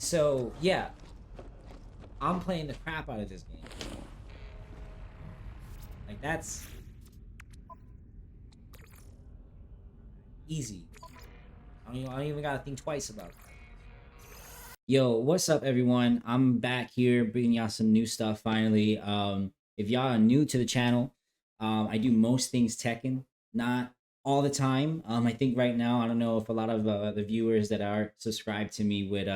So yeah, I'm playing the crap out of this game. Like that's easy. I don't even gotta think twice about that. Yo, what's up, everyone? I'm back here bringing y'all some new stuff finally. If y'all are new to the channel, I do most things Tekken, not all the time. I think right now, I don't know if a lot of the viewers that are subscribed to me would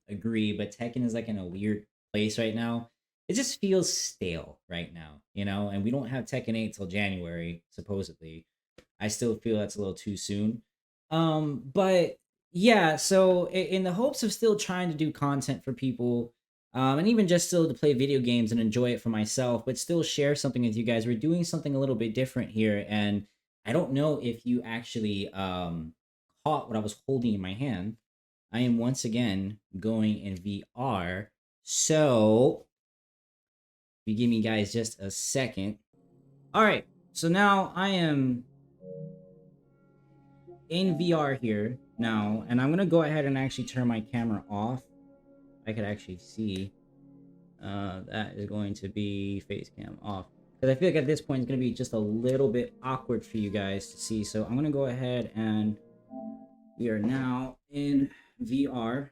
agree, but Tekken is like in a weird place right now. It just feels stale right now, and we don't have Tekken 8 till January, supposedly. I still feel that's a little too soon. But yeah, so in the hopes of still trying to do content for people, and even just still to play video games and enjoy it for myself, but still share something with you guys, we're doing something a little bit different here. And I don't know if you actually caught what I was holding in my hand. I am once again going in VR. So if you give me guys just a second. All right, so now I am in VR here now, and I'm gonna go ahead and actually turn my camera off. I could actually see that is going to be face cam off, because I feel like at this point it's gonna be just a little bit awkward for you guys to see. So I'm gonna go ahead, and we are now in VR.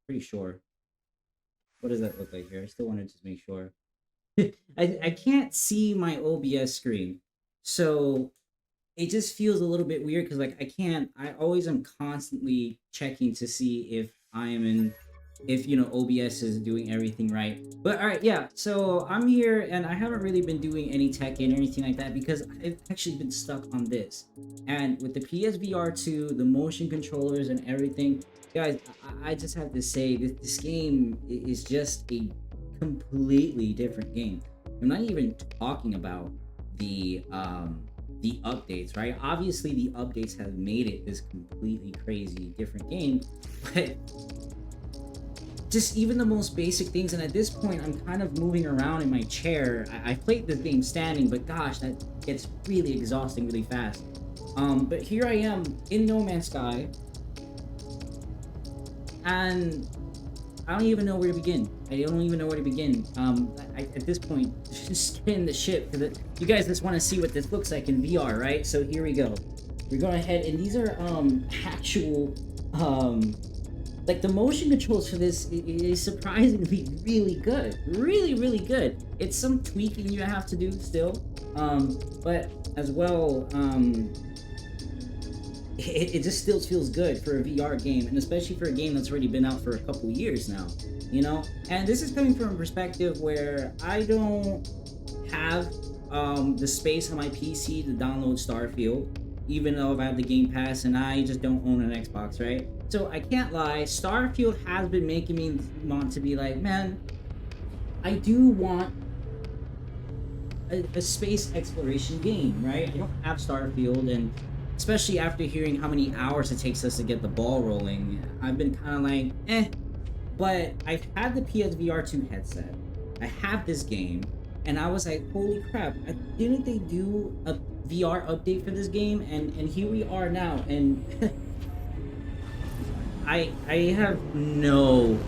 Pretty sure. What does that look like here? I still want to just make sure. I can't see my OBS screen, so it just feels a little bit weird because I always am constantly checking to see if OBS is doing everything right. But all right, yeah, so I'm here and I haven't really been doing any Tekken or anything like that because I've actually been stuck on this. And with the PSVR 2, the motion controllers and everything, guys, I just have to say this game is just a completely different game. I'm not even talking about the updates, right? Obviously the updates have made it this completely crazy different game, but just even the most basic things. And at this point I'm kind of moving around in my chair. I played this game standing, but gosh, that gets really exhausting really fast. But here I am in No Man's Sky, and I don't even know where to begin. At this point, just get in the ship, because you guys just want to see what this looks like in VR, right? So here we go. We're going ahead, and these are actual like the motion controls for this is surprisingly really good, really good. It's some tweaking you have to do still, but as well, it just still feels good for a VR game, and especially for a game that's already been out for a couple years now, And this is coming from a perspective where I don't have the space on my PC to download Starfield, even though I have the Game Pass, and I just don't own an Xbox, right? So I can't lie, Starfield has been making me want to be like, man, I do want a space exploration game, right? I don't have Starfield, and especially after hearing how many hours it takes us to get the ball rolling, I've been kind of like, eh. But I've had the PSVR 2 headset, I have this game, and I was like, holy crap, didn't they do a VR update for this game? And here we are now, and I have no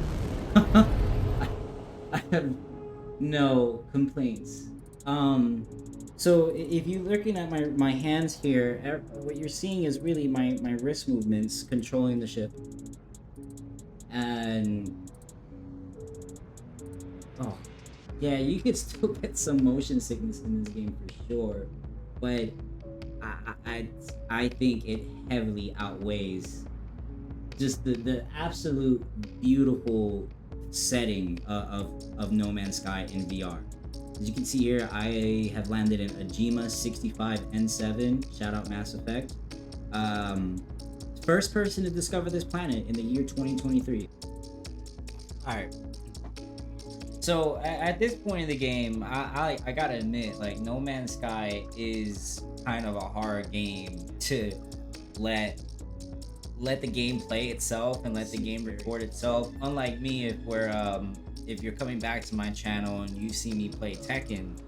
I have no complaints. So if you're looking at my hands here, what you're seeing is really my wrist movements controlling the ship. And oh yeah, you could still get some motion sickness in this game for sure, but I think it heavily outweighs just the absolute beautiful setting of No Man's Sky in VR. As you can see here, I have landed in Ajima 65N7. Shout out Mass Effect. First person to discover this planet in the year 2023. Alright. So at this point in the game, I gotta admit, like, No Man's Sky is kind of a hard game to let the game play itself and let the game record itself. Unlike me, if you're coming back to my channel and you see me play Tekken,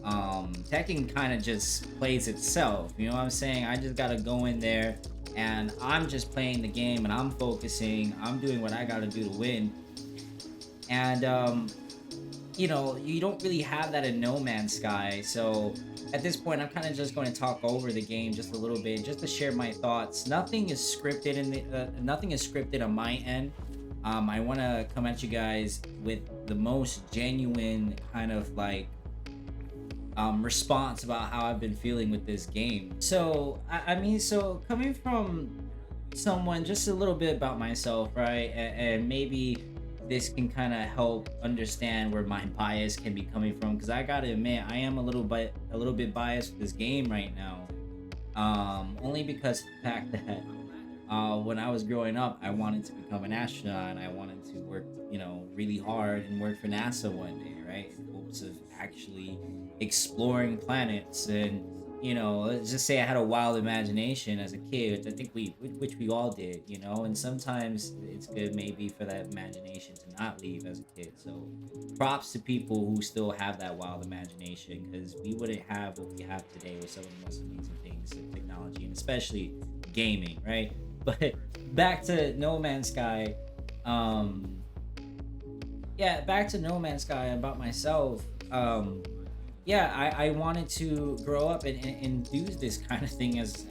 Tekken kind of just plays itself, you know what I'm saying? I just gotta go in there and I'm just playing the game, and I'm focusing, I'm doing what I gotta do to win. And you know, you don't really have that in No Man's Sky. So at this point, I'm kind of just going to talk over the game just a little bit, just to share my thoughts. Nothing is scripted nothing is scripted on my end. I want to come at you guys with the most genuine kind of like response about how I've been feeling with this game. So I mean, so coming from someone, just a little bit about myself, right? And maybe this can kind of help understand where my bias can be coming from, because I gotta admit I am a little bit biased with this game right now. Only because of the fact that when I was growing up, I wanted to become an astronaut, and I wanted to work, you know, really hard and work for NASA one day, right? In hopes of actually exploring planets. And, you know, let's just say I had a wild imagination as a kid, which we all did, you know. And sometimes it's good maybe for that imagination to not leave as a kid. So props to people who still have that wild imagination, because we wouldn't have what we have today with some of the most amazing things in technology, and especially gaming, right? But back to No Man's Sky. Um, yeah, back to No Man's Sky about myself. Yeah, I wanted to grow up and do this kind of thing as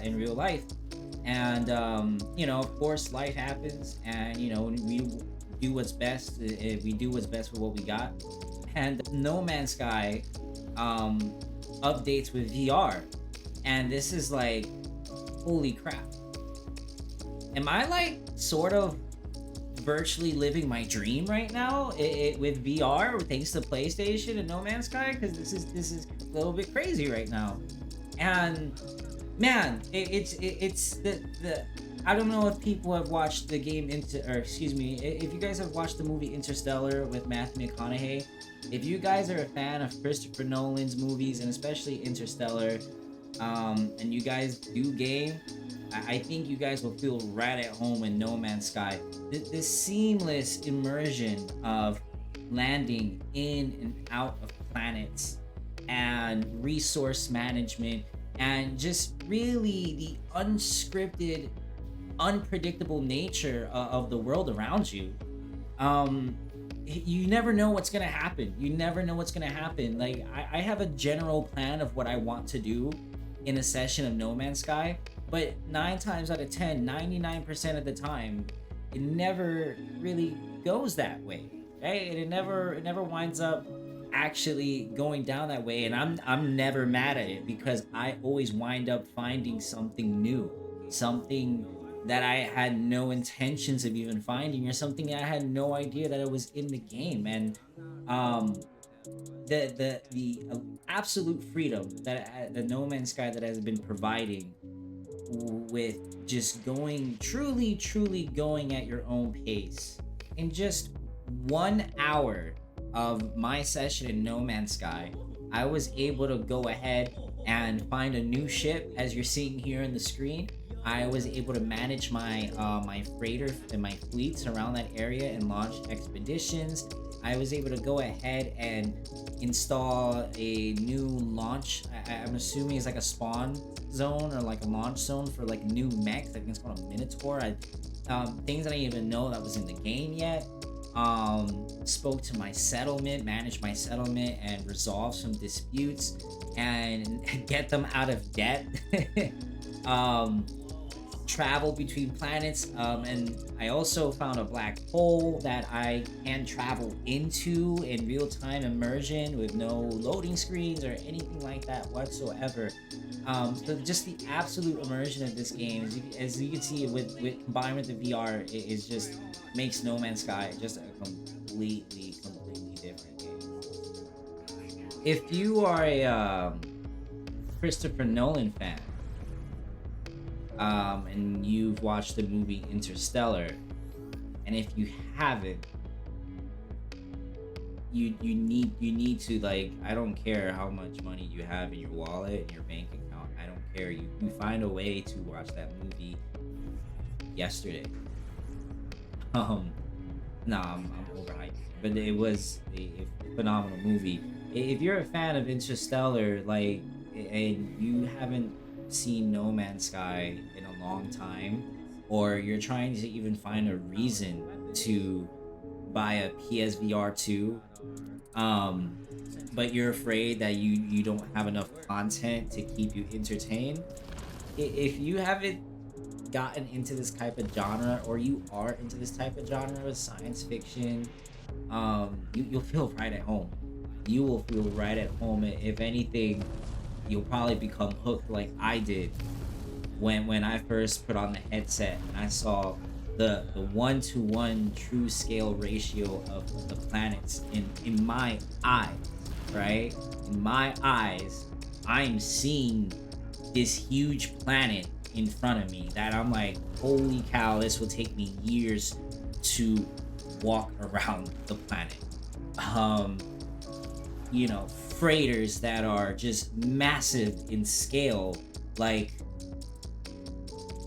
in real life. And you know, of course, life happens, and you know, we do what's best. We do what's best with what we got. And No Man's Sky updates with VR, and this is like, holy crap! Am I like sort of virtually living my dream right now, with VR, thanks to PlayStation and No Man's Sky? Because this is a little bit crazy right now. And man, it's the I don't know if people have watched the game or excuse me, if you guys have watched the movie Interstellar with Matthew McConaughey. If you guys are a fan of Christopher Nolan's movies, and especially Interstellar, and you guys do game, I think you guys will feel right at home in No Man's Sky. This seamless immersion of landing in and out of planets, and resource management, and just really the unscripted, unpredictable nature of the world around you. You never know what's gonna happen. You never know what's gonna happen. Like, I have a general plan of what I want to do in a session of No Man's Sky, but 9 times out of 10, 99% of the time, it never really goes that way, right? And it never winds up actually going down that way. And I'm never mad at it, because I always wind up finding something new, something that I had no intentions of even finding, or something that I had no idea that it was in the game. And um the absolute freedom that the No Man's Sky that has been providing, with just going, truly going at your own pace. In just 1 hour of my session in No Man's Sky, I was able to go ahead and find a new ship, as you're seeing here on the screen. I was able to manage my freighter and my fleets around that area and launch expeditions. I was able to go ahead and install a new launch. I'm assuming it's like a spawn zone, or like a launch zone for like new mechs. I think it's called a Minotaur. Things that I didn't even know that was in the game yet. Spoke to my settlement, managed my settlement, and resolved some disputes and get them out of debt. um, Travel between planets, and I also found a black hole that I can travel into in real-time immersion with no loading screens or anything like that whatsoever. So just the absolute immersion of this game, as you can see, with combined with the VR, it is just makes No Man's Sky just a completely different game. If you are a Christopher Nolan fan, and you've watched the movie Interstellar, and if you haven't, you need to, like, I don't care how much money you have in your wallet, in your bank account, I don't care, you find a way to watch that movie yesterday. No, I'm overhyped, but it was a phenomenal movie. If you're a fan of Interstellar, like, and you haven't seen No Man's Sky in a long time, or you're trying to even find a reason to buy a PSVR 2, um, but you're afraid that you don't have enough content to keep you entertained. If you haven't gotten into this type of genre, or you are into this type of genre of science fiction, you'll feel right at home. You will feel right at home. If anything, you'll probably become hooked like I did when I first put on the headset and I saw the 1-to-1 true scale ratio of the planets in my eyes, right? In my eyes, I'm seeing this huge planet in front of me that I'm like, holy cow, this will take me years to walk around the planet. Um, Freighters that are just massive in scale, like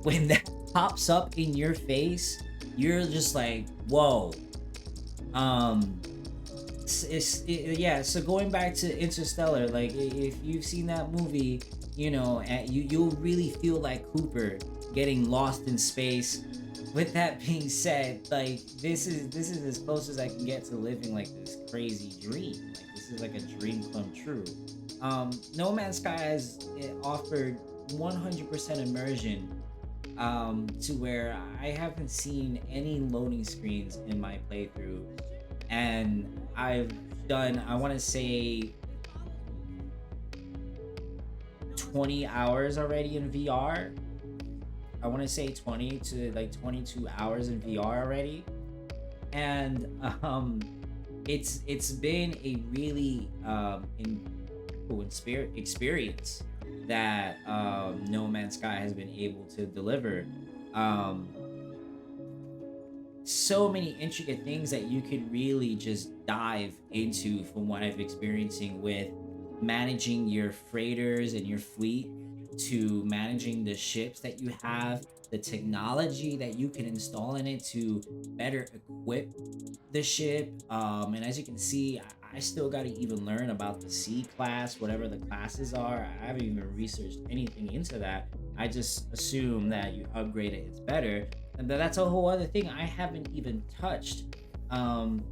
when that pops up in your face, you're just like, whoa. um yeah, so going back to Interstellar, like if you've seen that movie, and you'll really feel like Cooper getting lost in space. With that being said, like this is as close as I can get to living like this crazy dream. Like this is like a dream come true. No Man's Sky has offered 100% immersion, to where I haven't seen any loading screens in my playthrough, and I've done, I want to say, 20 hours already in VR. I want to say 20 to like 22 hours in VR already, and it's been a really experience that No Man's Sky has been able to deliver. Um, so many intricate things that you could really just dive into from what I've experiencing with managing your freighters and your fleet, to managing the ships that you have, the technology that you can install in it to better equip the ship. And as you can see, I still got to even learn about the C class, whatever the classes are. I haven't even researched anything into that. I just assume that you upgrade it, it's better. And that's a whole other thing I haven't even touched. Um,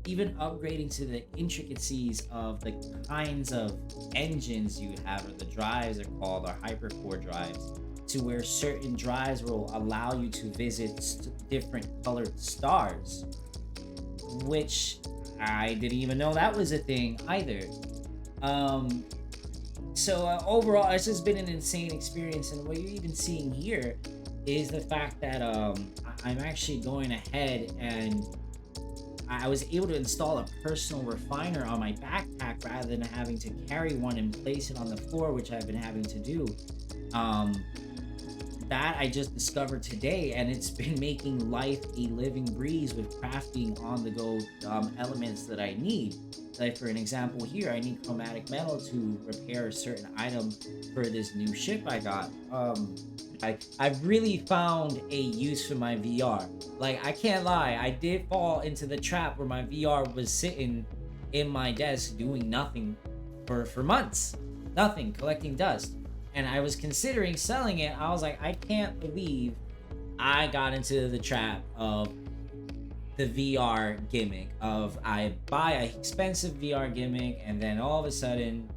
Even upgrading to the intricacies of the kinds of engines you have, or the drives are called, or hypercore drives, to where certain drives will allow you to visit different colored stars, which I didn't even know that was a thing either. Overall, it's just been an insane experience, and what you're even seeing here is the fact that I'm actually going ahead, and I was able to install a personal refiner on my backpack rather than having to carry one and place it on the floor, which I've been having to do. That I just discovered today, and it's been making life a living breeze with crafting on the go elements that I need. Like for an example here, I need chromatic metal to repair a certain item for this new ship I got. I've really found a use for my VR. Like, I can't lie, I did fall into the trap where my VR was sitting in my desk doing nothing for months. Nothing, collecting dust. And I was considering selling it. I was like, I can't believe I got into the trap of the VR gimmick of I buy an expensive VR gimmick, and then all of a sudden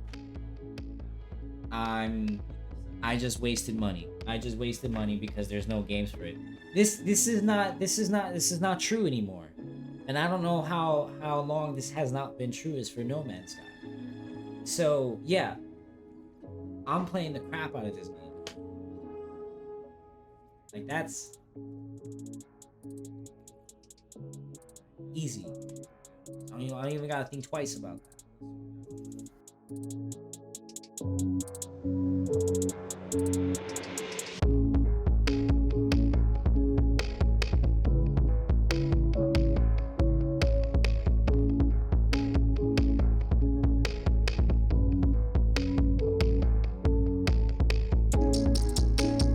I just wasted money. I just wasted money because there's no games for it. This is not true anymore. And I don't know how long this has not been true is for No Man's Sky. So yeah, I'm playing the crap out of this game. Like, that's easy. I don't even gotta think twice about that.